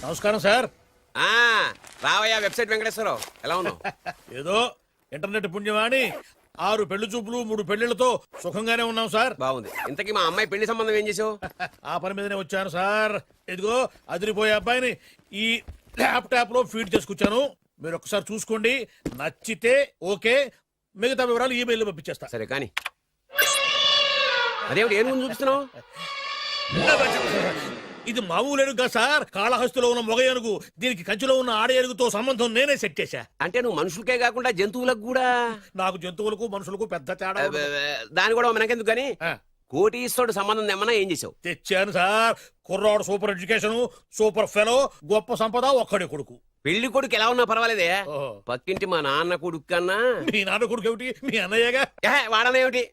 నమస్కారం సార్. రావయ్యా వెబ్సైట్ వెంకటేశ్వరరావు, ఎలా ఉన్నావు? ఏదో ఇంటర్నెట్ పుణ్యమాని 6 పెళ్లి చూపులు 3 పెళ్లిళ్లతో సుఖంగానే ఉన్నాం సార్. బాగుంది. ఇంతకీ మా అమ్మాయి పెళ్లి సంబంధం ఏం చేసావు? ఆ పని మీదనే వచ్చాను సార్. ఇదిగో అదిరిపోయే అబ్బాయిని ఈ ల్యాప్టాప్ లో ఫీడ్ చేసుకొచ్చాను. మీరు ఒకసారి చూసుకోండి, నచ్చితే ఓకే, మిగతా వివరాలు ఈమెయిల్ పంపించేస్తా. సరే కానీ అదేమిటి ఏం ముందు చూపిస్తున్నావు? ఇది మామూలు ఏనుగు సార్, కాళహస్తిలో ఉన్న మొగ ఏనుగు. దీనికి కంచిలో ఉన్న ఆడ ఏనుగుతో సంబంధం నేనే సెట్ చేశా. అంటే నువ్వు మనుషులకే కాకుండా జంతువులకు కూడా? నాకు జంతువులకు మనుషులకు పెద్ద తేడా దాని కూడా మనకెందుకు గానీ కోటీశ్వరుడు సంబంధం ఏమన్నా ఏం చేసావు? తెచ్చాను సార్. కుర్రాడు సూపర్ ఎడ్యుకేషన్, సూపర్ ఫెలో, గొప్ప సంపద, ఒక్కడే కొడుకు. పెళ్లి కొడుకు ఎలా ఉన్నా పర్వాలేదే, పక్కింటి మా నాన్న కొడుకు కన్నా. మీ నాన్న కొడుకు ఏమిటి, మీ అన్నయ్యగా? వాడనేమిటి,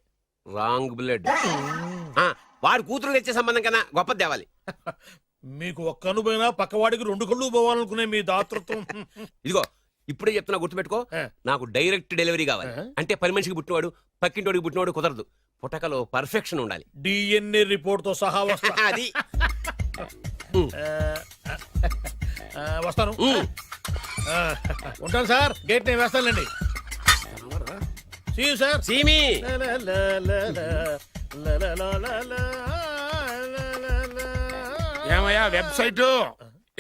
రాంగ్ బ్లడ్. వాడు కూతురు తెచ్చే సంబంధం కన్నా గొప్పది తేవాలి. మీకు ఒక్క కన్ను పోయినా పక్కవాడికి 2 కళ్ళు పోవాలనుకునే మీ దాతృత్వం. ఇదిగో ఇప్పుడే చెప్తున్నా, గుర్తుపెట్టుకో. నాకు డైరెక్ట్ డెలివరీ కావాలి. అంటే పని మనిషికి పుట్టినవాడు పక్కింటోడికి పుట్టినవాడు కుదరదు. పుట్టకలో పర్ఫెక్షన్ ఉండాలి. డిఎన్ఏ రిపోర్ట్ తో సహా వస్తా. అది వస్తాను. ఉంటాను సార్, గేట్ నేను వేస్తానులేండి. సార్ సీమి ఏమయ్యా వెబ్సైట్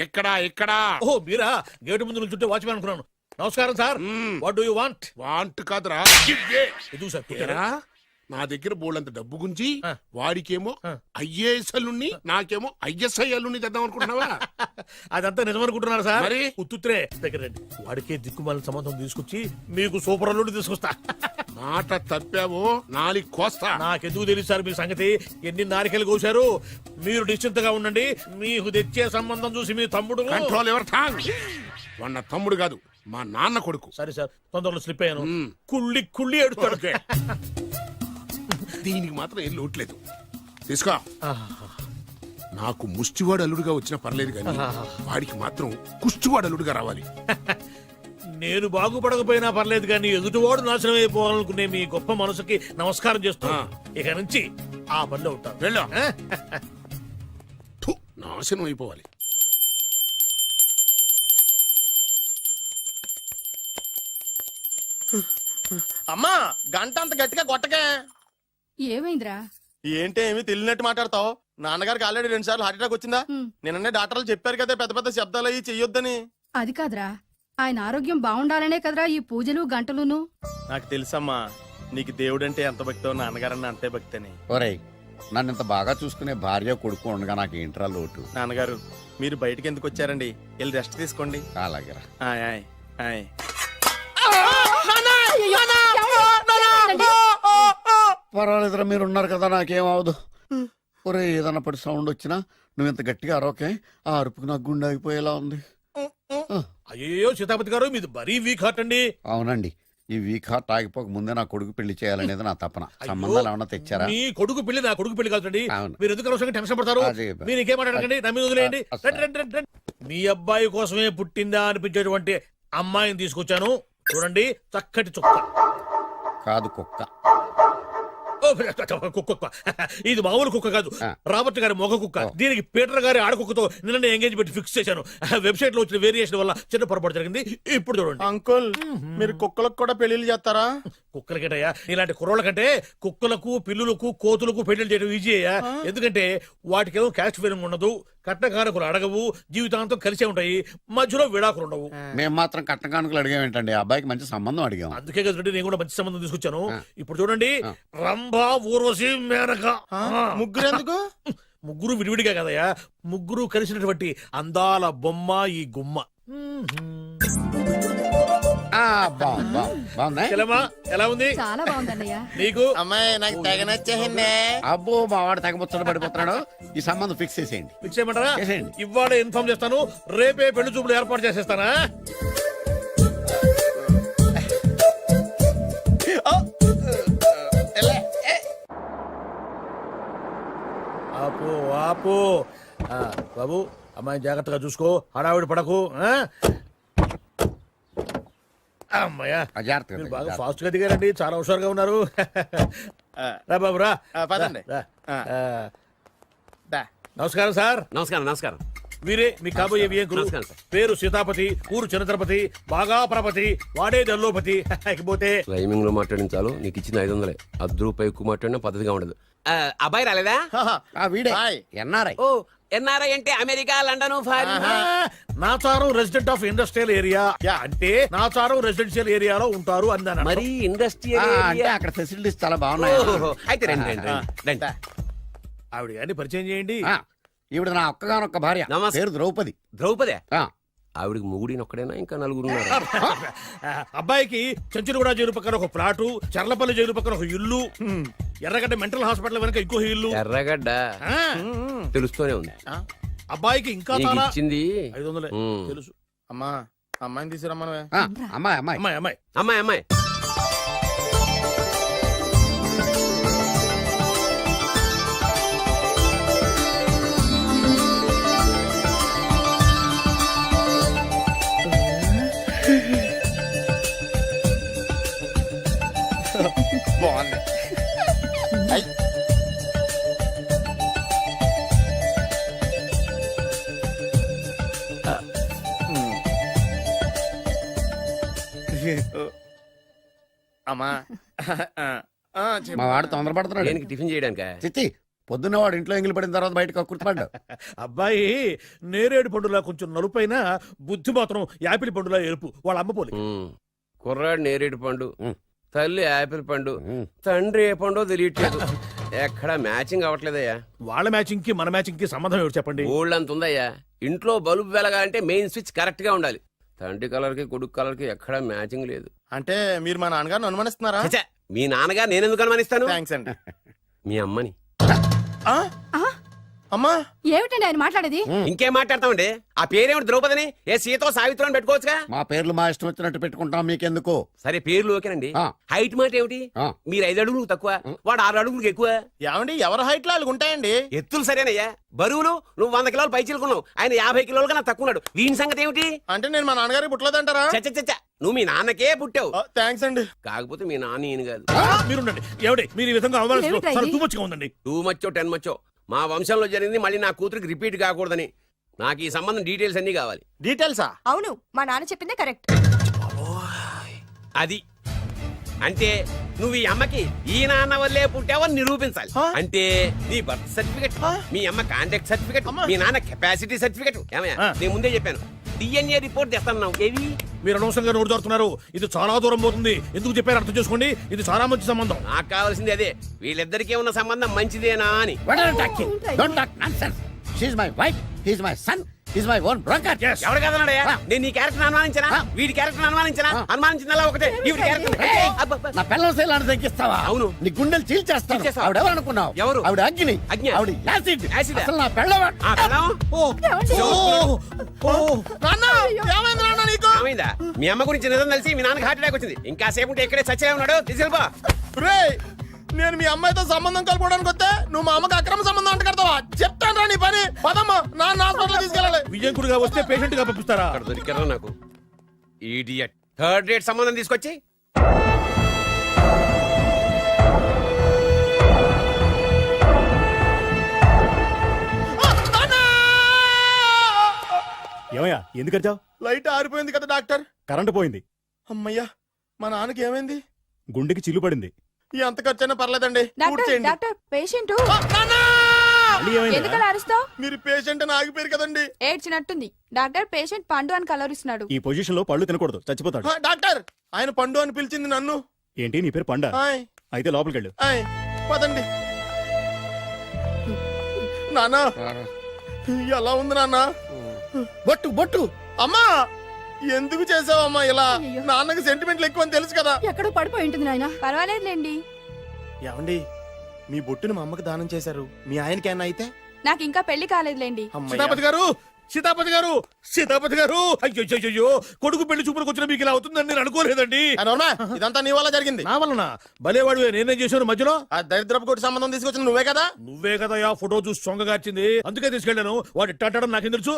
ఇక్కడ ఇక్కడ? ఓ మీరా, గేటు ముందు నుంచుంటే వాచ్మెన్ అనుకున్నాను. నమస్కారం sir. What do you want? Want కాదురా, ఎదుగు సార్. నా దగ్గర బోళ్ళంత డబ్బు గుంచి వాడికేమో ఐఏఎస్ అల్లుని నాకేమో ఐఎస్ఐ అల్లుని తెద్దాం అనుకుంటున్నావా? అదంతా నిజమనుకుంటున్నారు సార్. మరి ఉత్తుత్రే దగ్గర రండి. వాడికే దిక్కుమాలిన సంబంధం తీసుకొచ్చి మీకు సూపర్ అల్లుడి తీసుకొస్తా. మాట తప్పావో నాలుగు కోస్తా. నాకెందుకు తెలుసు సార్ మీ సంగతి. ఎన్ని నారికలు కోశారు. మీరు నిశ్చింతగా ఉండండి. మీకు తెచ్చే సంబంధం చూసి మీ తమ్ముడు కంట్రోల్ ఎవర్ థాంగ్. వాడు నా తమ్ముడు కాదు, మా నాన్న కొడుకు. సరే సార్, తొందరలో స్లిప్ అయ్యాను. కుళ్ళి కుళ్ళి ఎడుతాడు. దీనికి మాత్రం ఏం లోట్లేదు. తీసుకో. నాకు ముష్టివాడు అల్లుడుగా వచ్చినా పర్లేదు కానీ వాడికి మాత్రం కుష్టివాడు అల్లుడుగా రావాలి. నేను బాగుపడకపోయినా పర్లేదు కానీ ఎదుటివాడు నాశనం అయిపోవాలనుకునే మీ గొప్ప మనసుకి నమస్కారం చేస్తున్నా. ఇక నుంచి ఆ పనిలో ఉంటాను. వెళ్ళా, నాశనం అయిపోవాలి. అమ్మా, గంట అంత గట్టిగా కొట్టకే. ఏమైందిరా? ఏంటి ఏమి తెలియనట్టు మాట్లాడతావు? నాన్నగారికి ఆల్రెడీ 2 సార్లు హార్ట్ అటాక్ వచ్చిందా? నిన్ననే డాక్టర్లు చెప్పారు కదా పెద్ద పెద్ద శబ్దాలు అయ్యి చెయ్యొద్దని. అది కాదురా, ఆయన ఆరోగ్యం బాగుండాలనే కదరా ఈ పూజలు గంటలును. నాకు తెలుసమ్మా, నీకు దేవుడంటే ఎంత భక్తో నాన్నగారన్న అంతే భక్తి అని. ఒరేయ్, నన్ను ఇంత బాగా చూసుకునే భార్య కొడుకు ఉండగా నాకు ఏంట్రా లోటు? నాన్నగారు, మీరు బయటికి ఎందుకు వచ్చారండి? వెళ్ళి రెస్ట్ తీసుకోండి. అలాగే. పర్వాలేదురా, మీరు ఉన్నారు కదా, నాకేమవదు. ఒరే, ఏదన్నా పడి సౌండ్ వచ్చినా నువ్వు ఇంత గట్టిగా అరవకే. ఆ అరుపుకు నాకు గుండె అయిపోయేలా ఉంది. అయ్యో సీతాపతి గారు, మీది మరీ వీక్ హార్ట్ అండి. అవునండి, ఈ వీక్ హార్ట్ ఆగిపోక ముందే నా కొడుకు పెళ్లి చేయాలనేది నా తపన. సంబంధాలు ఏమన్నా తెచ్చారా? మీ కొడుకు పెళ్లి నా కొడుకు పెళ్లి కాదండి. మీరు ఎందుకు అవసరంగా టెన్షన్ పడతారు? మీరు ఇంకేమాటండి, నమ్మి వదిలేయండి. మీ అబ్బాయి కోసమే పుట్టిందా అనిపించేటువంటి అమ్మాయిని తీసుకొచ్చాను. చూడండి, చక్కటి చుక్క. కాదు, కుక్క. కుక్క. ఇది మామూలు కుక్క కాదు, రాబర్ట్ గారి మొగ కుక్క. దీనికి పీటర్ గారి ఆడకుక్కతో నిన్న ఎంగేజ్మెంట్ ఫిక్స్ చేశాను. వెబ్సైట్ లో వచ్చిన వేరియేషన్ వల్ల చిన్న పొరపాటు జరిగింది. ఇప్పుడు చూడండి. అంకుల్, మీరు కుక్కలకు కూడా పెళ్లిళ్ళు చేస్తారా? కుక్కలకేటయ్యా, ఇలాంటి కుర్రోళ్ళ కంటే కుక్కలకు, పిల్లులకు, కోతులకు పెళ్లి చేయడం ఈజీ అయ్యా. ఎందుకంటే వాటికేమో క్యాస్ట్ ఫీలింగ్ ఉండదు, కట్నకారకులు అడగవు, జీవితాంతం కలిసే ఉంటాయి, మధ్యలో విడాకులు ఉండవు. మేము మాత్రం కట్నకానుకలు అడిగామేంటండి, అబ్బాయికి మంచి సంబంధం అడిగాం. అందుకే కదండి నేను కూడా మంచి సంబంధం తీసుకొచ్చాను. ఇప్పుడు చూడండి, రంభా, ఊర్వశి, మేనక. ముగ్గురు ఎందుకు? ముగ్గురు విడివిడిగా కదయ్యా, ముగ్గురు కలిసినటువంటి అందాల బొమ్మ ఈ గుమ్మ. ఎలా ఉంది? చాలా బాగుందన్నయ్య. నీకు? అమ్మాయి నాకు తెగ నచ్చేసిందే. అబ్బో, మా వాడు తెగబుచ్చట పడిపోతున్నాడు. ఈ సంబంధం ఫిక్స్ చేసేయండి. ఫిక్స్ చేయమంటారా? ఇవాళ ఇన్ఫార్మ్ చేస్తాను, రేపే పెళ్లి చూపులు ఏర్పాటు చేసేస్తానా? ఆపు ఆపు. బాబు, అమ్మాయి జాగ్రత్తగా చూసుకో, హడావిడి పడకు. అమ్మాయ్యా, మీరు బాగా ఫాస్ట్ గా దిగారండి, చాలా హుషారుగా ఉన్నారు. రా బాబు రా. పదండి. నమస్కారం సార్. నమస్కారం. నమస్కారం. వీరే మీ కాబోయే వియంకులు. నమస్కారం సార్. పేరు సీతాపతి, ఊరు చంద్రపతి, బాగా ప్రపతి, వాడే దల్లోపతి. ఇకపోతే రైమింగ్ లో మాట్లాడించాలు నీకు ఇచ్చిన 500. రూపాయి ఎక్కువ మాట్లాడినా పద్ధతిగా ఉండదు. అబ్బాయి రాలేదా? ఆ వీడే హాయ్. ఎన్ఆర్ఐ. ఓ ఎన్ఆర్ఐ అంటే America, London, foreign. Nacharam resident of industrial area అంటే నాచారం రెసిడెన్షియల్ ఏరియాలో ఉంటారు అందాను. మరి ఇండస్ట్రియల్ అంటే అక్కడ ఫెసిలిటీస్ చాలా బాగున్నాయి. అయితే రండి రండి రండి, రండి. ఆవిడ గారిని పరిచయం చేయండి. ఆ, ఈవిడ నా ఒక్కగానొక్క భార్య. నమస్తే. పేరు ద్రౌపది. ద్రౌపదే ఆ, ఆవిడికి మొగుడిని ఒక్కడేనా ఇంకా నలుగురు ఉన్నారు? అబ్బాయికి చెంచులగూడ జైలు పక్కన ఒక ప్లాటు, చర్లపల్లి జైలు పక్కన ఒక ఇల్లు, ఎర్రగడ్డ మెంటల్ హాస్పిటల్ వెనక ఇంకో ఇల్లు. ఎర్రగడ్డ ఆ, తెలుస్తూనే ఉంది. అబ్బాయికి ఇంకా నీకు చాలా ఇచ్చింది 500 ఉమ్. తెలుసు. అమ్మా అమ్మాయిని తీసుకురమ్మనవే. ఆ, అమ్మాయి అమ్మాయి. అమ్మాయి అమ్మాయి అమ్మాయి అమ్మాయి బాగుంది. ఐ. అమ్మా చెప్పు. మా వాడు తొందరపడుతున్నాడు. దేనికి టిఫిన్ చేయడానికా? చిచ్చి పొద్దున్న వాడు ఇంట్లో ఎంగిలి పడిన తర్వాత బయటకు కుర్తుపడ్డాడు. అబ్బాయి నేరేడు పండులా కొంచెం నలుపైన, బుద్ధి మాత్రం యాపిల్ పండులా ఎరుపు. వాళ్ళ అమ్మ పోలి. ఉమ్. కుర్రాడు నేరేడు పండు, ఉమ్. తల్లి యాపిల్ పండు, ఉమ్. తండ్రి ఏ పండో తెలియట్లేదు. ఎక్కడ మ్యాచింగ్ అవ్వట్లేదయ్యా. వాళ్ళ మ్యాచింగ్ కి మన మ్యాచింగ్ కి సంబంధం ఏమిటి చెప్పండి. ఊళ్ళంత ఉందయ్యా. ఇంట్లో బల్బు వెలగాలంటే మెయిన్ స్విచ్ కరెక్ట్ గా ఉండాలి. తండ్రి కలర్ కి కొడుకు కలర్ కి ఎక్కడ మ్యాచింగ్ లేదు. అంటే మీరు మా నాన్నగారిని అనుమానిస్తున్నారా? ఛ, మీ నాన్నగారు నేనెందుకు అనుమానిస్తాను? థ్యాంక్స్ అండి. మీ అమ్మని. ఆ? అమ్మా ఏమిటండి ఆయన మాట్లాడేది? ఇంకేం మాట్లాడతామండి? ఆ పేరేమిటి ద్రౌపదిని? ఏ సీతో సావిత్రం అని పెట్టుకోవచ్చుగా. మా పేర్లు మా ఇష్టం వచ్చినట్టు పెట్టుకుంటాం, మీకెందుకు? సరే పేర్లు ఓకేనండి. ఆ. హైట్ మాట ఏమిటి? ఆ. మీరు 5 అడుగులు తక్కువ, వాడు 6 అడుగులకు ఎక్కువ. ఏమండి ఎవరి హైట్ లో వాళ్ళకి ఉంటాయండి. ఎత్తులు సరేనయ్యా. బరువులు నువ్వు 100 కిలోలు పై చిలుకున్నావు, ఆయన 50 కిలోలు కన్నా తక్కువ ఉన్నాడు. వీని సంగతి ఏమిటి? అంటే నేను మా నాన్నగారికి పుట్టలేదంటారా? చచ్చ నువ్వు మీ నాన్నకే పుట్టావు. థ్యాంక్స్ అండి. కాకపోతే మీ నాన్న ఈయన కాదు. మీరుండండి. ఏమిటి మీరు ఈ విధంగా అవమానిస్తున్నారు? ఏమిటా చాలా ఇది? తూమచ్చిగా ఉందండి. 2 మచ్చో 10 మచ్చో మా వంశంలో జరిగింది మళ్ళీ నా కూతురికి రిపీట్ కాకూడదని నాకు ఈ సంబంధం డీటెయిల్స్ అన్ని కావాలి. డీటెయిల్సా? అవును మా నాన్న చెప్పిందే కరెక్ట్. అది అంటే నువ్వు ఈ అమ్మకి ఈ నాన్న వల్లే పుట్టావని నిరూపించాలి. అంటే నీ బర్త్ సర్టిఫికెట్, మీ అమ్మ కాంటాక్ట్ సర్టిఫికెట్, మీ నాన్న కెపాసిటీ సర్టిఫికెట్. ఏమయ్యా నేను ముందే చెప్పాను DNA రిపోర్ట్ తెస్తాను. ఏవి మీరు అనవసరంగా నోరు జారుతున్నారు. ఇది చాలా దూరం పోతుంది. ఎందుకు చెప్పారు అర్థం చేసుకోండి. ఇది చాలా మంచి సంబంధం. నాకు కావాల్సింది అదే, వీళ్ళిద్దరికీ ఉన్న సంబంధం మంచిదేనా అని. What are you talking? Don't talk nonsense. She's my wife, he's my son, he's my own broker. Yes. ఎవరు కదన్నాడయ్యా? నేను నీ క్యారెక్టర్ అనుమానించనా? వీడి క్యారెక్టర్ అనుమానించనా? అనుమానించిందల్లా ఒకటే. వీడి క్యారెక్టర్ నా పిల్లల శైలాన్ని తగ్గిస్తావా? అవును. నీ గుండెలు చీల్చేస్తాను. చీల్చేస్తావా? ఆవిడ ఎవరు అనుకున్నావు? ఎవరు? ఆవిడ అగ్ని. అగ్ని? ఆవిడ యాసిడ్. యాసిడ్? అసలు నా పిల్లవాడు. ఏమైంది నాన్న నీకు? ఏమైందా? మీ అమ్మ గురించి నిజం తెలిసి మీ నాన్నకి హార్ట్ అటాక్ వచ్చింది. ఇంకా సేపు ఉంటే ఇక్కడే చచ్చే ఉన్నాడు. తీసుకెళ్ళిపో. రేయ్, నేను మీ అమ్మాయితో సంబంధం కలుపుకోవడానికి వస్తే నువ్వు మా అమ్మకి అక్రమ సంబంధం అంట కడతావా? చెప్తాను రా నీ పని. పదమ్మా, నాన్న హాస్పిటల్ తీసుకెళ్ళాలి. విజయంకుడిగా వస్తే పేషెంట్ గా పంపిస్తారా? అక్కడ దొరికారా నాకు ఈడియట్. 3rd రేట్ సంబంధం తీసుకొచ్చి ఏమయ్యా ఎందుకు వచ్చావు? లైట్ ఆరిపోయింది కదా డాక్టర్. కరెంటు పోయింది. అమ్మయ్యా, మా నాన్నకి ఏమైంది? గుండెకి చిల్లు పడింది. ఎంత ఖర్చైనా పర్లేదండి. పూర్తి డాక్టర్ చేయండి. డాక్టర్ పేషెంట్ నాన్నా! మళ్ళీ ఏమైంది? ఎందుకలా అరుస్తావు? మీరు పేషెంట్ అని ఆగిపోయారు కదండి. ఏడ్చినట్టుంది. డాక్టర్ పేషెంట్ పండు అని కలవరిస్తున్నాడు. ఈ పొజిషన్ లో పళ్ళు తినకూడదు, చచ్చిపోతాడు. డాక్టర్, ఆయన పండు అని పిలిచింది నన్ను. ఏంటి నీ పేరు పండా? హాయ్ అయితే లోపలికి వెళ్ళు. హాయ్, పదండి. నాన్న ఎలా ఉంది నాన్న? బొట్టు బొట్టు. అమ్మా ఎందుకు చేసావమ్మా ఇలా? అయ్యో. నాన్నకి సెంటిమెంట్లు ఎక్కువ అని తెలుసు కదా. ఎక్కడో పడిపోయి ఉంటుంది నాయన. పర్వాలేదులేండి. ఏమండి, మీ బొట్టుని మా అమ్మకి దానం చేశారు. మీ ఆయనకి ఏమన్నా అయితే? నాకు ఇంకా పెళ్లి కాలేదులేండి. అమ్మయ్య. సీతాపతి గారు, సీతాపతి గారు, సీతాపతి గారు. అయ్యో, కొడుకు పెళ్లి చూపులకు వచ్చిన మీకు ఇలా అవుతుందని నేను అనుకోలేదండి. ఆ నోర్మా, ఇదంతా నీ వల్ల జరిగింది. నా వలన భలేవాడు. నేనేం చేశాను మధ్యలో? ఆ దరిద్రపు కొట్టి సంబంధం తీసుకొచ్చిన నువ్వే కదా. నువ్వే కదా ఆ ఫోటో చూసి సొంగగార్చింది. అందుకే తీసుకెళ్ళాను. వాడు ఇట్టాడడం నాకేం తెలుసు?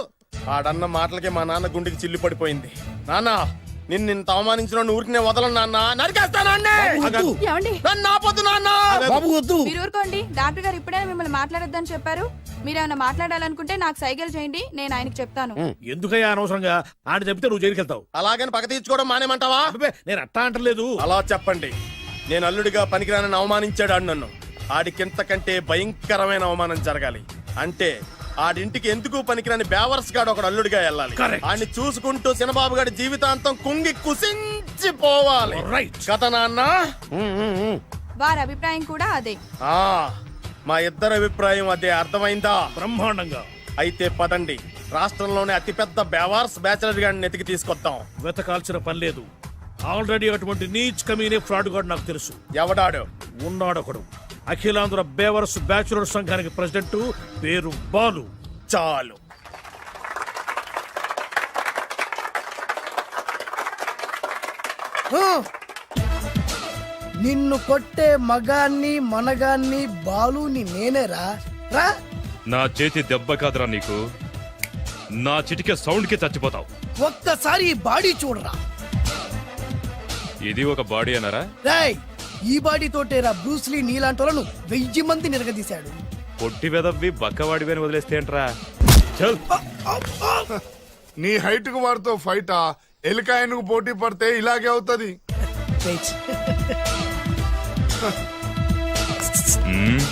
ఆడన్న మాటలకి మా నాన్న గుండెకి చిల్లు పడిపోయింది. నాన్న, నిన్ను ఇంత అవమానించిన ఊరికి నేను వదలను నాన్న, నరికేస్తానండి. ఏమండి నన్ను ఆపొద్దు నాన్న. బాబు వద్దు. మీరు ఊరుకోండి. డాక్టర్ గారు ఇప్పుడైనా మిమ్మల్ని మాట్లాడొద్దని చెప్పారు. మీరేమైనా మాట్లాడాలనుకుంటే నాకు సైగలు చేయండి, నేను ఆయనకి చెప్తాను. ఎందుకయ్యా అనవసరంగా ఆయన చెప్తే నువ్వు జైలుకి వెళ్తావు. అలాగని పక్క తీర్చుకోవడం మానేమంటావా? అబ్బే, నేను అట్టా అంటలేదు. అలా చెప్పండి. నేను అల్లుడిగా పనికిరానని అవమానించాడు ఆడు నన్ను. ఆడికింతకంటే భయంకరమైన అవమానం జరగాలి. అంటే ఆడింటికి ఎందుకు పనికిరాని బేవర్స్ గాడు ఒకడు అల్లుడిగా వెళ్ళాలి. Correct. ఆడిని చూసుకుంటూ చిన్నబాబు గారి జీవితాంతం కుంగి కుసించిపోవాలి. Right. కదా నాన్న? వారి అభిప్రాయం కూడా అదే. ఆ, మా ఇద్దరి అభిప్రాయం అదే. అర్థమైందా? బ్రహ్మాండంగా. అయితే పదండి, రాష్ట్రంలోనే అతిపెద్ద బేవార్స్ బ్యాచిలర్ గాడిని ఎతికి తీసుకొద్దాం. వెతకాల్సిన పని లేదు. ఆల్రెడీ అటువంటి నీచ్ కమీనే ఫ్రాడ్ గాడు నాకు తెలుసు. ఎవడాడు? ఉన్నాడొకడు. అఖిలాంధ్ర బేవర్స్ బ్యాచులర్ సంఘానికి ప్రెసిడెంట్, పేరు బాలు. చాలు. నిన్ను కొట్టే మగాన్ని మనగాన్ని బాలుని నేనేరా రా. నా చేతి దెబ్బ కాదురా నీకు, నా చిటికే సౌండ్ కి చచ్చిపోతావు. ఒక్కసారి ఈ బాడీ చూడరా. ఇది ఒక బాడీ అన్నారా? రాయ్, ఈ బాడీ తోటేరా బ్రూస్లీ నీలాంటోలను 1000 మంది నిరగదీశాడు. పొట్టి వెదవ్వి బక్కవాడివి అని వదిలేస్తే ఏంట్రా? చల్. నీ హైట్ కు వారితో ఫైటా? ఎలికాయనకు పోటీ పడితే ఇలాగే అవుతది. వెయిట్. మ్మ్.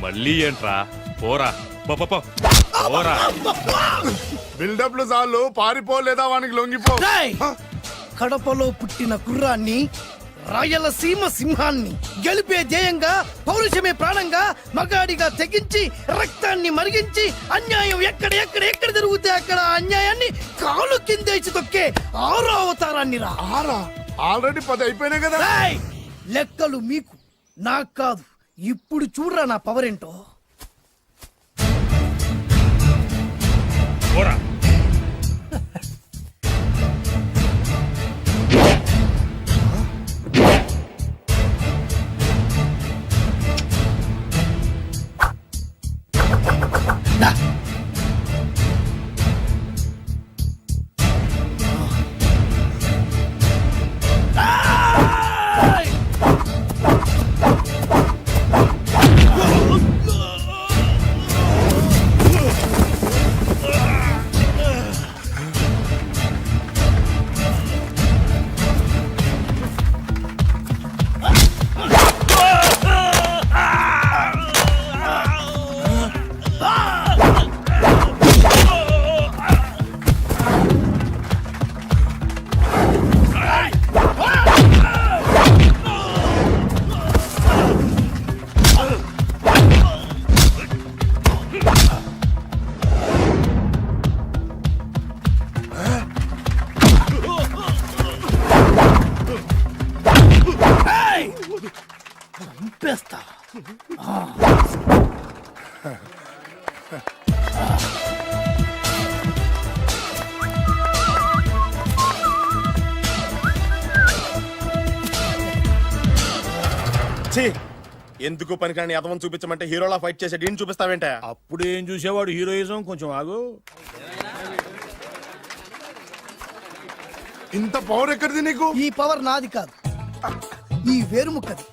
మళ్ళీ ఏంట్రా? పోరా పో. పోరా. బిల్డప్లు చాలు, పారిపోలేదా వానికి లొంగిపో. రాయ్, కడపలో పుట్టిన కుర్రాన్ని, రాయలసీమ సింహాన్ని గెలిపే ధ్యేయంగా, పౌరుషమే ప్రాణంగా, మగాడిగా తెగించి రక్తాన్ని మరిగించి అన్యాయం ఎక్కడ జరుగుతే అక్కడ అన్యాయాన్ని కాలు కిందేసి తొక్కే 6వ అవతారాన్ని రా. ఆల్రెడీ 10 అయిపోయినాయి కదా. రాయ్, లెక్కలు మీకు, నాకు కాదు. ఇప్పుడు చూడరా నా పవర్ ఏంటో. పోరా. చంపేస్తా. ఎందుకు పనికిరాని అదవం చూపించమంటే హీరోలా ఫైట్ చేసే డీన్ చూపిస్తావేంట? అప్పుడు ఏం చూసేవాడు హీరోయిజం. కొంచెం ఆగు. ఇంత పవర్ ఎక్కడిది నీకు? ఈ పవర్ నాది కాదు, ఈ వేరుముక్కది.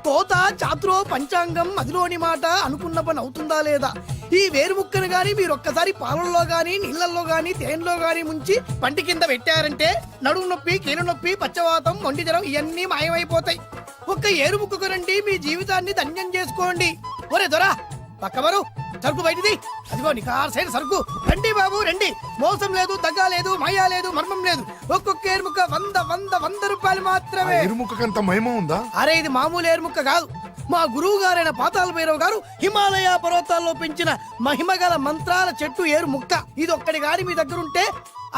తోత చాతురో పంచాంగం అదిలోని మాట అనుకున్న పని అవుతుందా లేదా? ఈ వేరుముక్కను గాని మీరు ఒక్కసారి పాలల్లో గాని నీళ్లలో గాని తేనెలో గాని ముంచి పంటి కింద పెట్టారంటే నడుము నొప్పి, కీలు నొప్పి, పచ్చవాతం, మొండి జ్వరం ఇవన్నీ మాయమైపోతాయి. ఒక్క ఏరుముక్కకు రండి, మీ జీవితాన్ని ధన్యం చేసుకోండి. ఒరే దొరా, పక్కవరు సరుకు బయటిది. అదిగో నికార్సైన సరుకు. రండి బాబు రండి. మోసం లేదు, దగ్గ లేదు, మాయా లేదు, మర్మం లేదు. ఒక్కొక్క ఏరుముక్క 100 రూపాయలు మాత్రమే. ఎరుముకంత మహిమ ఉందా? అరే, ఇది మామూలు ఏరుముక్క కాదు. మా గురువు గారైన పాతాళ భైరవ్ గారు హిమాలయ పర్వతాల్లో పెంచిన మహిమగల మంత్రాల చెట్టు ఏరు ముక్క. ఇది ఒక్కడి గాని మీ దగ్గర ఉంటే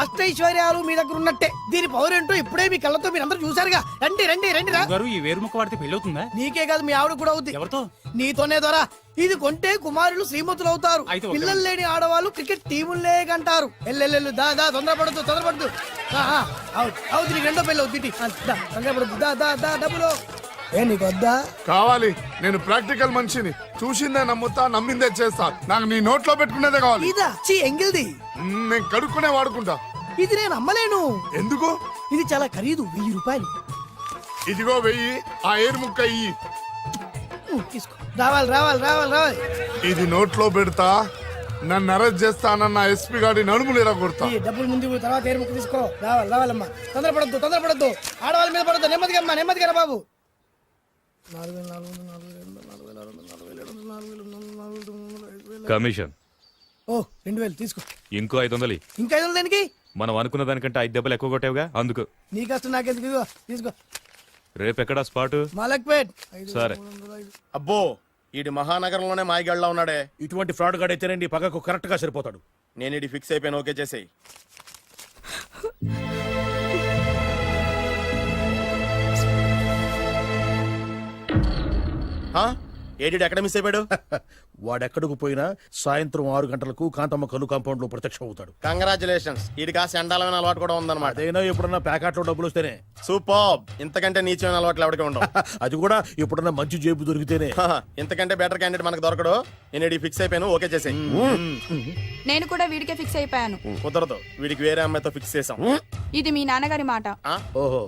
అష్టైశ్వర్యాలు మీ దగ్గర ఉన్నట్టే. దీని పవర్ ఏంటో ఇప్పుడే మీ కళ్ళతో మీరు అందరూ చూసారుగా. రండి రండి రండి రా. ఈ వేరుముక్క వాడితే పెళ్లి అవుతుందా? నీకే కాదు, మీ ఆవిడ కూడా అవుద్ది. ఎవరితో? నీతోనే ద్వారా. ఇది కొంటే కుమారులు శ్రీమంతులు అవుతారు. పిల్లలు లేని ఆడవాళ్ళు క్రికెట్ టీములే కంటారు. ఎల్లెల్లెల్లు దా దా, తొందరపడద్దు. అవుతుంది, నీకు రెండో పెళ్ళి అవుతుంది. తొందరపడద్దు, దా దా దా. డబ్బులు ఏ నీకు వద్దా? కావాలి. నేను ప్రాక్టికల్ మనిషిని. చూసిందే నమ్ముతా, నమ్మిందే చేస్తా. నాకు నీ నోట్లో పెట్టుకునేదే కావాలి. ఇదా చీ ఎంగిల్ది. నేను కడుక్కునే వాడుకుంటా. ఇది నేను అమ్మలేను. ఎందుకు? ఇది చాలా ఖరీదు, 1000 రూపాయలు. ఇదిగో వెయ్యి, ఆ ఏరు ముక్క ఇయ్యి. తీసుకో. రావాలి రావాలి రావాలి రావాలి. ఇది నోట్లో పెడతా, నన్ను అరెస్ట్ చేస్తానన్న ఎస్పీ గారి నడుములు ఇలా కొడతా. ఈ డబ్బులు ముందు ఇవ్వు, తర్వాత ఏరు ముక్క తీసుకో. రావాలి రావాలమ్మా. తొందరపడద్దు. ఆడవాళ్ళ మీద పడద్దు. నెమ్మదిగా అమ్మా, నెమ్మదిగా రా బాబు. 4,400, కమిషన్ ఓ 2,000 తీసుకో. ఇంకో 500. ఇంకా 500 దేనికి? మనం అనుకున్న దానికంటే 5 దెబ్బలు ఎక్కువ కొట్టావుగా అందుకు. నీ కష్టం నాకెందుకు? ఇదిగో తీసుకో. రేపెక్కడా స్పాట్? మలక్పేట్. సరే. అబ్బో ఈడి మహానగరంలోనే మాయగాళ్ళ ఉన్నాడే. ఇటువంటి ఫ్రాడ్ గాడు అయితేనండి పగకు కరెక్ట్ గా సరిపోతాడు. నేను ఇది ఫిక్స్ అయిపోయాను, ఓకే చేసేయి. ఏడి ఎక్కడ మిస్ అయిపోయాడు? వాడెక్కడికి పోయినా సాయంత్రం 6 గంటలకు కాంతమ్మ కల్లు కాంపౌండ్ లో ప్రత్యక్షం అవుతాడు. కంగ్రాచులేషన్స్, ఈడి కాస్త ఎండాలమైన అలవాటు కూడా ఉందన్నమాట. అదైనా ఎప్పుడన్నా ప్యాకెట్లో డబ్బులు వస్తేనే. సూపర్, ఇంతకంటే నీచమైన అలవాట్లు ఎవరికి ఉండవు. అది కూడా ఎప్పుడన్నా మంచి జేబు దొరికితేనే. ఇంతకంటే బెటర్ క్యాండిడేట్ మనకు దొరకడు. నేను ఇది ఫిక్స్ అయిపోయాను, ఓకే చేసేయి. నేను కూడా వీడికే ఫిక్స్ అయిపోయాను. కుదరదు, వీడికి వేరే అమ్మాయితో ఫిక్స్ చేసాం. ఇది మీ నాన్నగారి మాట. ఓహో,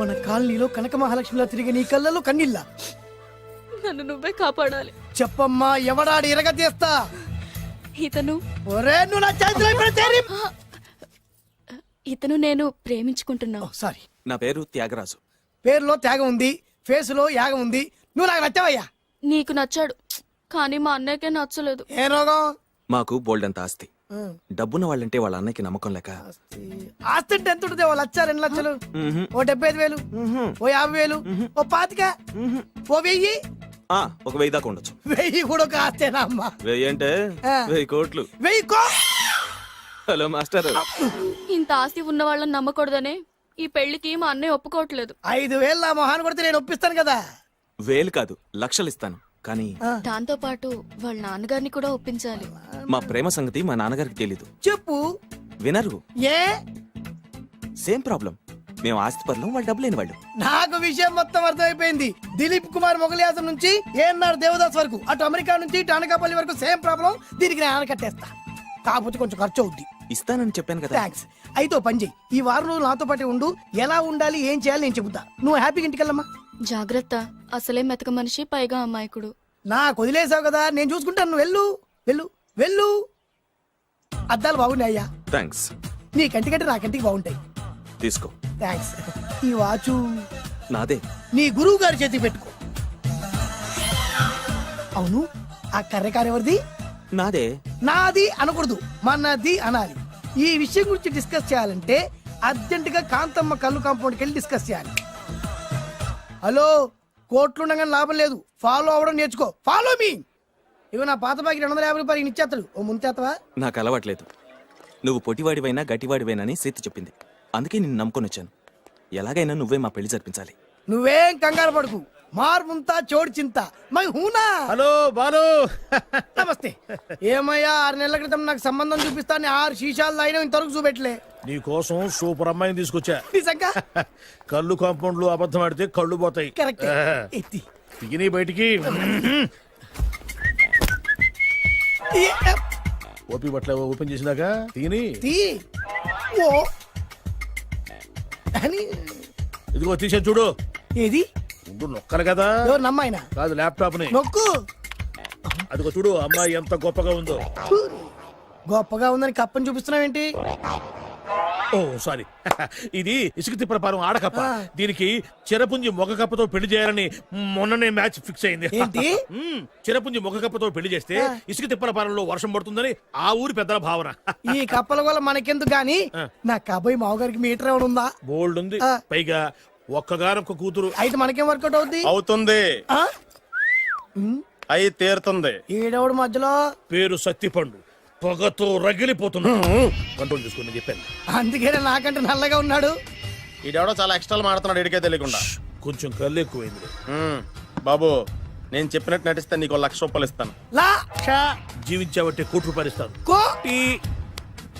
మన కాలనీలో కనక మహాలక్ష్మిలా తిరిగి నీ కళ్ళలో కన్నీళ్ళ. నన్ను నువ్వే కాపాడాలి. చెప్పమ్మా, ఎవడాడి ఎరగ తీస్తా. ఇతను ఒరే నువ్వు నా చేతిలో ఇప్పుడు తేరి. ఇతను నేను ప్రేమించుకుంటున్నావు. సారీ, నా పేరు త్యాగరాజు. పేరులో త్యాగం ఉంది, ఫేస్ లో యాగం ఉంది. నువ్వు నాకు నచ్చావయ్యా. నీకు నచ్చాడు, కానీ మా అన్నయ్యకే నచ్చలేదు. ఏ రోగం? మాకు బోల్డంత ఆస్తి. డబ్బున్న వాళ్ళంటే వాళ్ళ అన్నయ్యకి నమ్మకం లేక ఆస్తి అంటే ఎంత ఉంటుంది? 1,00,000, 2 లక్షలు, ఓ 75,000, ఓ 50,000, ఓ 25,000, ఓ 1000. ఒక 1000 దాకా ఉండొచ్చు. 1000 కూడా ఒక ఆస్తేనా అమ్మా? 1000 అంటే 1000 కోట్లు. 1000 హలో మాస్టర్. ఇంత ఆస్తి ఉన్న వాళ్ళని నమ్మకూడదనే ఈ పెళ్లికి మా అన్నయ్య ఒప్పుకోవట్లేదు. 5,000 నా మొహాన్ని కొడితే నేను ఒప్పిస్తాను కదా. 1000 కాదు, లక్షలు ఇస్తాను. కానీ దాంతో పాటు వాళ్ళ నాన్నగారిని కూడా ఒప్పించాలి. మా ప్రేమ సంగతి మా నాన్నగారికి తెలీదు. చెప్పు. వినరు. ఏ? Same problem. మేము ఆస్తి పరులం, వాళ్ళు డబ్బు లేని వాళ్ళు. నాకు విషయం మొత్తం అర్థమైపోయింది. దిలీప్ కుమార్ మొగలియాసం నుంచి ఏఎన్ఆర్ దేవదాస్ వరకు, అటు అమెరికా నుంచి ఇటు అనకాపల్లి వరకు సేమ్ ప్రాబ్లం. దీనికి నేను ఆనకట్టేస్తా, కాకపోతే కొంచెం ఖర్చు అవుద్ది. ఇస్తానని చెప్పాను కదా. థ్యాంక్స్. అయితే ఓ పని చెయ్యి, ఈ వారం రోజులు నాతో పాటు ఉండు. ఎలా ఉండాలి, ఏం చేయాలి నేను చెబుతా. నువ్వు హ్యాపీగా ఇంటికెళ్ళమ్మా. జాగ్రత్త, అసలే మెతక మనిషి, పైగా అమాయకుడు. నాకు వదిలేసావు కదా, నేను చూసుకుంటాను. నువ్వు వెళ్ళు వెళ్ళు వెళ్ళు. అద్దాలు బాగున్నాయ్యా. థ్యాంక్స్. నీ కంటికంటే నా కంటికి బాగుంటాయి. తీసుకో. థ్యాంక్స్. ఈ వాచు నాదే. నీ గురువు గారి చేతికి పెట్టుకో. అవును, ఆ కర్రెకారు ఎవరిది? నాదే. నాది అనకూడదు, మనది అనాలి. ఈ విషయం గురించి డిస్కస్ చేయాలంటే అర్జెంట్ గా కాంతమ్మ కళ్ళు కాంపౌండ్కి వెళ్ళి డిస్కస్ చేయాలి. హలో, కోట్లుండగానే లాభం లేదు. ఫాలో అవ్వడం నేర్చుకో. Follow me. ఇవి నా పాత బాకి 250 రూపాయలు ఇచ్చేస్తాడు. ఓ ముంచేస్తావా? నాకు అలవాట్లేదు. నువ్వు పొట్టివాడివైనా గట్టివాడివైనా అని సేతి చెప్పింది. అందుకే నిన్ను నమ్ముకొని వచ్చాను. ఎలాగైనా నువ్వే మా పెళ్లి జరిపించాలి. నువ్వేం కంగారు పడుకు. మార్ ముంతా చోడు చింత మై హూనా. హలో బాలు. నమస్తే. ఏమయ్యా, 6 నెలల క్రితం నాకు సంబంధం చూపిస్తాను 6 శీషాలు అయినా ఇంతవరకు చూపెట్టలే. నీ కోసం సూపర్ అమ్మాయిని తీసుకొచ్చా. నిజంగా? కళ్ళు కాంపౌండ్ లో అబద్ధం ఆడితే కళ్ళు పోతాయి. కరెక్ట్. ఎత్తి తిని బయటికి. ఓపి బట్ల ఓపెన్ చేసినాక తిని తీ. ఓ అని. ఇదిగో తీసే చూడు. ఏది? ఉండు, నొక్కలు కదా. ఎవరు నమ్మాయినా? కాదు, ల్యాప్టాప్ ని నొక్కు. అదిగో చూడు, అమ్మాయి ఎంత గొప్పగా ఉందో. గొప్పగా ఉందని కప్పని చూపిస్తున్నావేంటి? ఓ సారీ, ఇది ఇసుక తిప్పల పారం ఆడకప్ప. దీనికి చిరపుంజి మొగ కప్పతో పెళ్లి చేయాలని మొన్ననే మ్యాచ్ ఫిక్స్ అయింది. ఏంటి? చిరపుంజి మొగ కప్పతో పెళ్లి చేస్తే ఇసుక తిప్పల పారంలో వర్షం పడుతుందని ఆ ఊరి పెద్దల భావన. ఈ కప్పల వల్ల మనకెందుకు గాని, నా కాబోయే మావగారికి మీటర్ ఎవడు ఉందా? బోల్డ్ ఉంది. పైగా ఒక్కగారొక్క కూతురు. అయితే మనకేం వర్కౌట్ అవుద్ది? అవుతుంది, ఆ? అయి తీరుతుంది. ఈడెవడు మధ్యలో? పేరు సత్తిపండు, పొగతో రగిలిపోతున్నా. కంట్రోల్ చేసుకోండి చెప్పాను. అందుకే నాకంటే నల్లగా ఉన్నాడు. ఈడెవడో చాలా ఎక్స్ట్రా మాడుతున్నాడు, ఇడికే తెలియకుండా. కొంచెం కళ్ళు ఎక్కువైంది. బాబు, నేను చెప్పినట్టు నటిస్తే నీకు 1,00,000 రూపాయలు ఇస్తాను. జీవించాబట్టే ₹1,00,000 ఇస్తాను.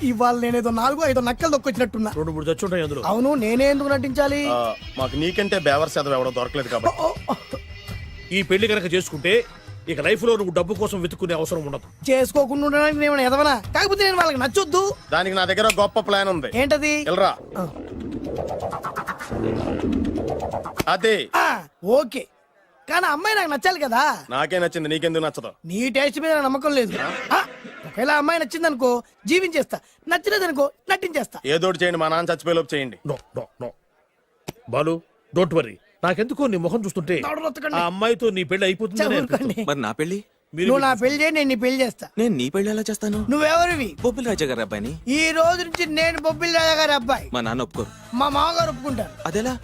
ఇవాళ నేనేదో 4-5 నక్కలు దొక్కొచ్చినట్టున్నా. 2-3 చచ్చుంటాయి అందులో. అవును, నేనే ఎందుకు నటించాలి? మాకు నీకంటే బేవర్ శాతం ఎవడో దొరకలేదు కాబట్టి. ఈ పెళ్లి కనుక చేసుకుంటే ఇక లైఫ్ లో నువ్వు డబ్బు కోసం వెతుక్కునే అవసరం ఉండదు. చేసుకోకుండా ఉండడానికి నేను ఎదవనా? కాకపోతే నేను వాళ్ళకి నచ్చొద్దు. దానికి నా దగ్గర గొప్ప ప్లాన్ ఉంది. ఏంటది? వెళ్ళరా. అదే. ఓకే, కానీ అమ్మాయి నాకు నచ్చాలి కదా. నాకే నచ్చింది, నీకెందుకు నచ్చదు? నీ టేస్ట్ మీద నాకు నమ్మకం లేదు. ఒకవేళ అమ్మాయి నచ్చింది అనుకో జీవించేస్తా, నచ్చలేదనుకో నటించేస్తా. ఏదోటి చేయండి, మా నాన్న చచ్చిపోయేలోపు చేయండి. No no no Balu, don't worry. నాకెందుకో నీ ముఖం చూస్తుంటే ఆ అమ్మాయితో నీ పెళ్లి అయిపోతుంది. మరి నా పెళ్లి? నువ్వు నా పెళ్లి చేయి, నేను నీ పెళ్లి చేస్తా. నేను నీ పెళ్లి ఎలా చేస్తాను? నువ్వెవరివి? బొబ్బిలి రాజా గారి అబ్బాయిని. ఈ రోజు నుంచి నేను బొబ్బిలి రాజా గారి అబ్బాయి. మా నాన్న ఒప్పుకోరు. మా మామగారు ఒప్పుకుంటారు. అదెలా?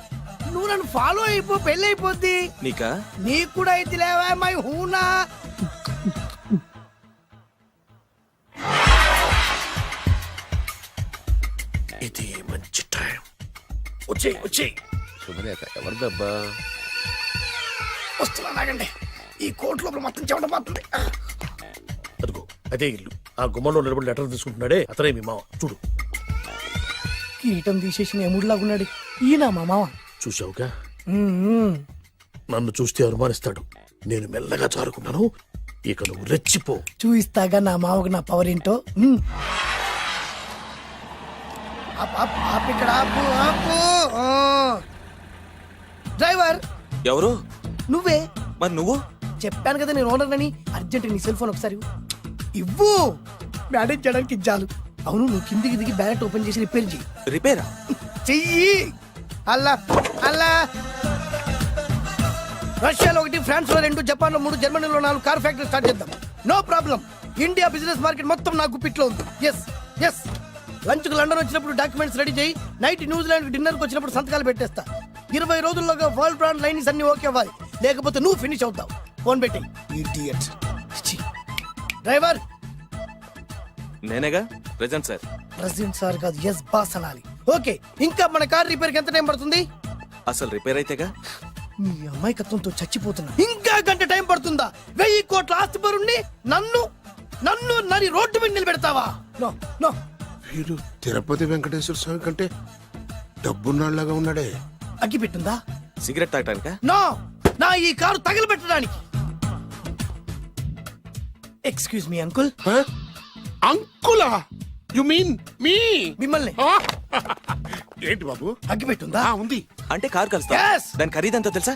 నువ్వు నన్ను ఫాలో అయిపో, పెళ్లి అయిపోద్ది. నీకా? నీకు కూడా అయితే లేవా మై హూనా. ఇది మంచి టైం. వచ్చేయ్ వచ్చేయ్. శుభలేఖ ఎవరిదబ్బా? వస్తున్నా నాగండి. ఈ కోర్టు లోపల మొత్తం చెమట పోతుంది. అదిగో అదే ఇల్లు. ఆ గుమ్మంలో నిలబడి లెటర్ తీసుకుంటున్నాడే అతనే మీ మామ. చూడు. కిరీటం తీసేసిన ఎముడిలాగున్నాడు. ఈయన మా మామ. చూసావుగా, నన్ను చూస్తే అనుమానిస్తాడు. నేను మెల్లగా చారుకున్నాను. ఇక నువ్వు రెచ్చిపో. చూయిస్తాగా నా మామకు నా పవర్ ఏంటో. ఇక్కడ ఆపు, ఆపు. డ్రైవర్ ఎవరు? నువ్వే. మరి నువ్వు? చెప్పాను కదా నేను ఓనర్ అని. అర్జెంట్ నీ సెల్ ఫోన్ ఒకసారి ఇవ్వు. మేనేజ్ చేయడానికి ఇచ్చాలు. అవును, నువ్వు కిందికి దిగి బ్యాలెట్ ఓపెన్ చేసి రిపేర్ చెయ్యి. రిపేరా? చెయ్యి. అల్లా అల్లా. రష్యాలో 1, ఫ్రాన్స్ లో 2, జపాన్ లో 3, జర్మనీలో 4 కార్ ఫ్యాక్టరీ స్టార్ట్ చేద్దాం. No problem. India business market మొత్తం నా గుప్పిట్లో ఉంది. Yes yes. లంచ్ కు లండన్ వచ్చినప్పుడు డాక్యుమెంట్స్ రెడీ చేయి. నైట్ న్యూజిలాండ్ డిన్నర్ కి వచ్చినప్పుడు సంతకాలు పెట్టేస్తా. 20 రోజుల్లోగా వరల్డ్ బ్రాండ్ లైన్స్ అన్ని ఓకే అవ్వాలి, లేకపోతే నువ్వు ఫినిష్ అవుతావు. ఫోన్ పెట్టి. ఇడియట్. డ్రైవర్. నేనేగా ప్రెజెంట్ సార్. ప్రెసిడెంట్ సార్ కాదు, ఎస్ బాస్ అనాలి. ఓకే, ఇంకా మన కార్ రిపేర్ కి ఎంత టైం పడుతుంది? అసలు రిపేర్ అయితేగా. మీ అమాయకత్వంతో చచ్చిపోతున్నా. ఇంకా గంట టైం పడుతుందా? 1000 కోట్ల ఆస్తి పరుణ్ణి నన్ను నన్ను నరి రోడ్డు మీద నిలబెడతావా? No no. వీడు తిరుపతి వెంకటేశ్వర స్వామి కంటే డబ్బున్నాళ్ళగా ఉన్నాడే. అగ్గి పెట్టుందా? సిగరెట్ తాగటానికా? నో, నా ఈ కారు తగలబెట్టడానికి. Excuse me uncle. అంకులా? You mean me? మిమ్మల్ని. ఏంటి బాబు? అగ్గి పెట్టుందా? ఉంది. అంటే కార్ కలుస్తా. Yes. దాని ఖరీదంతా తెలుసా?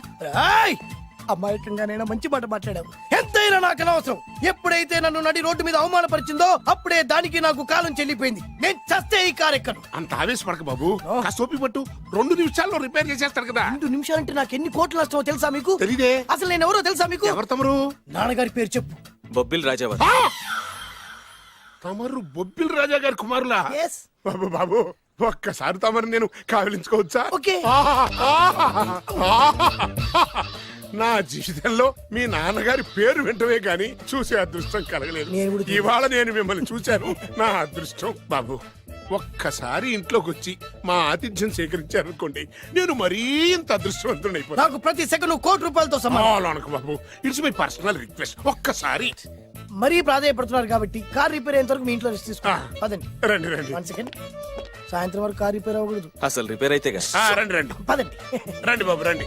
అమాయకంగానైనా మంచి మాట మాట్లాడావు. ఎంతైనా నాకు అనవసరం. ఎప్పుడైతే నన్ను నడి రోడ్డు మీద అవమానపరిచిందో అప్పుడే దానికి నాకు కాలం చెల్లిపోయింది. నేను చస్తే ఈ కారు ఎక్కను. అంత ఆవేశపడక బాబు, కాస్త ఓపిక పట్టు. 2 నిమిషాల్లో రిపేర్ చేసేస్తారు కదా. 2 నిమిషాలంటే నాకు ఎన్ని కోట్ల నష్టమో తెలుసా మీకు? తెలీదే. అసలు నేను ఎవరో తెలుసా మీకు? ఎవరు తమరు? నాన్నగారి పేరు చెప్పు. బొబ్బిల్ రాజావారు. తమరు బొబ్బిల్ రాజా గారి కుమారులా? Yes. బాబు బాబు, ఒక్కసారి తమరు నేను కావలించుకోవచ్చా? ఓకే. నా జీవితంలో మీ నాన్నగారి పేరు వింటమే గాని చూసే అదృష్టం కలగలేదు. నేను కూడా ఇవాళ నేను మిమ్మల్ని చూశాను. నా అదృష్టం. బాబు, ఒక్కసారి ఇంట్లోకి వచ్చి మా ఆతిథ్యం సేకరించారనుకోండి, నేను మరీ ఇంత అదృష్టవంతుడైపోతాను. నాకు ప్రతి సెకండ్ 1 కోటి రూపాయలతో సమానం. అనకు బాబు, ఇట్స్ మై పర్సనల్ రిక్వెస్ట్. ఒక్కసారి. మరీ ప్రాధాయపడుతున్నారు కాబట్టి కార్ రిపేర్ అయ్యేంత వరకు మీ ఇంట్లో రెస్ట్ తీసుకో. పదండి. రండి రండి. 1 సెకండ్. సాయంత్రం వరకు కార్ రిపేర్ అవ్వకూడదు. అసలు రిపేర్ అయితేగా. రండి రండి. పదండి. రండి బాబు రండి.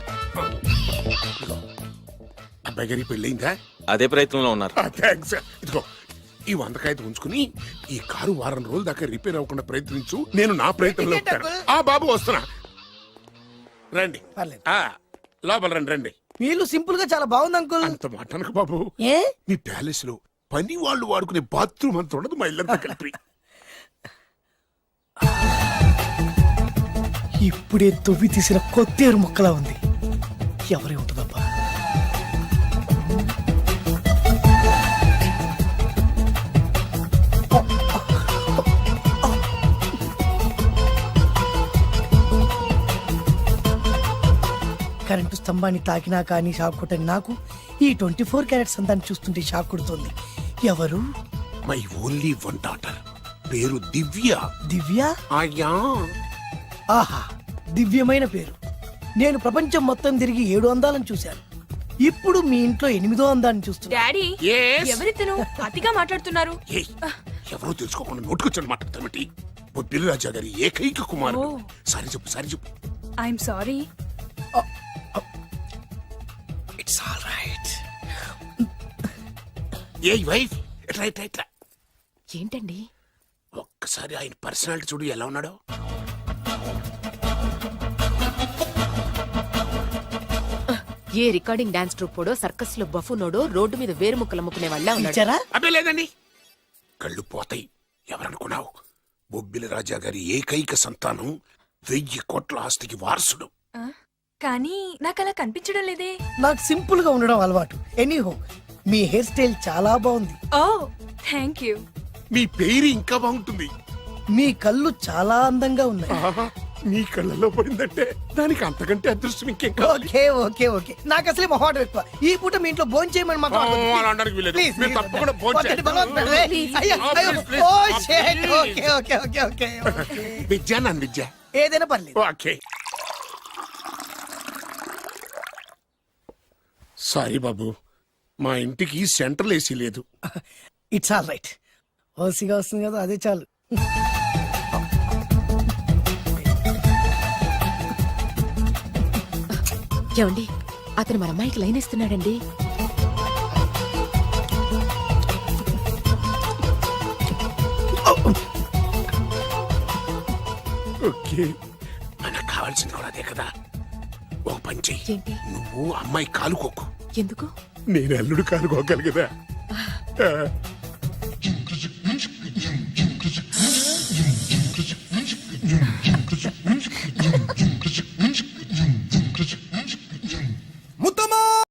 అబ్బాయి గారి పెళ్ళయిందా? అదే ప్రయత్నంలో ఉన్నారు. థ్యాంక్స్. ఇదిగో ఈ 100 కాగితం ఉంచుకుని ఈ కారు వారం రోజుల దాకా రిపేర్ అవ్వకుండా ప్రయత్నించు. నేను నా ప్రయత్నంలో ఉంటాను. బాబు వస్తున్నా. రండి. పర్లేదు. లోపల రండి రండి. వీళ్ళు సింపుల్ గా చాలా బాగుంది అంకుల్. అంత మాట అనకు బాబు. ఏ? మీ ప్యాలెస్ లో పని వాళ్ళు వాడుకునే బాత్రూమ్ అంత ఉండదు మా ఇల్లంతా కలిపి. ఇప్పుడే తొవ్వి తీసిన కొత్తేరు ముక్కలా ఉంది. ఎవరే ఉంటుందబ్బా? కరెంటు స్తంభాన్ని తాకినా కానీ షాక్ కొట్టని నాకు ఈ 24 క్యారెట్స్ అందాన్ని చూస్తుంటే షాక్ కొడుతోంది. ఎవరు? My only 1 daughter. పేరు దివ్య. దివ్య? అయ్యా. ఆహా, దివ్యమైన పేరు. నేను ప్రపంచం మొత్తం తిరిగి 7 అందాలను చూశాను. ఇప్పుడు మీ ఇంట్లో 8వ అందాన్ని చూస్తున్నా. Daddy, Yes? ఎవరితను అతిగా మాట్లాడుతున్నారు? ఏయ్, ఎవరో తెలుసుకోకుండా నోటుకొచ్చాడు మాట్లాడతామటి. బొబ్బిలి రాజా గారి ఏకైక కుమారుడు. సారీ చెప్పు, సారీ చెప్పు. I'm sorry. It's all right. A wife ఎట్లా ఎట్లా ఎట్లా ఏంటండి ఒక్కసారి ఆయన పర్సనాలిటీ చూడు ఎలా ఉన్నాడో. ఏ రికార్డింగ్ డాన్స్ ట్రూపోడో సర్కస్ లో బఫునోడో రోడ్డు మీద వేరు ముక్కలు అమ్ముకునే వాళ్ళ ఉన్నాడు. ఇచ్చారా? అబ్బే లేదండి, కళ్ళు పోతాయి. ఎవరనుకున్నావు? బొబ్బిలి రాజా గారి ఏకైక సంతానం 1000 కోట్ల ఆస్తికి వారసుడు. కానీ నాకు అలా కనిపించడం లేదే. నాకు సింపుల్ గా ఉండడం అలవాటు. ఎనీహో మీ హెయిర్ స్టైల్ చాలా బాగుంది. ఓ థ్యాంక్ యూ. మీ పేరు ఇంకా బాగుంటుంది. మీ కళ్ళు చాలా అందంగా ఉన్నాయి. ఆహా, నీ కళ్ళలో పడిందంటే దానికి అంతకంటే అదృష్టం ఇంకేం కావాలి? ఓకే ఓకే ఓకే నాకు అసలే మొహాటం ఎక్కువ. ఈ పూట మీ ఇంట్లో భోజనం చేయమని మాత్రం అనవద్దు. అలా అనడానికి వీలేదు. Please, మీరు please. తప్పకుండా భోజనం ఒకటి చేయండి. బలవంతం. అయ్యో, అయ్యో. Please, ఓ, please. shit. Okay okay okay okay okay. Vidya నన్ను విద్య. ఏదైనా పర్లేదు. ఓకే సారీ బాబు, మా ఇంటికి సెంట్రల్ ఏసీ లేదు. It's all right. ఓసిగా వస్తుంది కదా, అదే చాలు. ఏమండి అతను మన అమ్మాయికి లైన్ ఇస్తున్నాడండి. ఓకే, మనకు కావాల్సింది కూడా అదే కదా. ఒక పని చెయ్యి, ఏంటి? నువ్వు అమ్మాయి కాలుకోకు, ఎందుకు? నేను అల్లుడు కాలుకోగలి కదా. ఆ.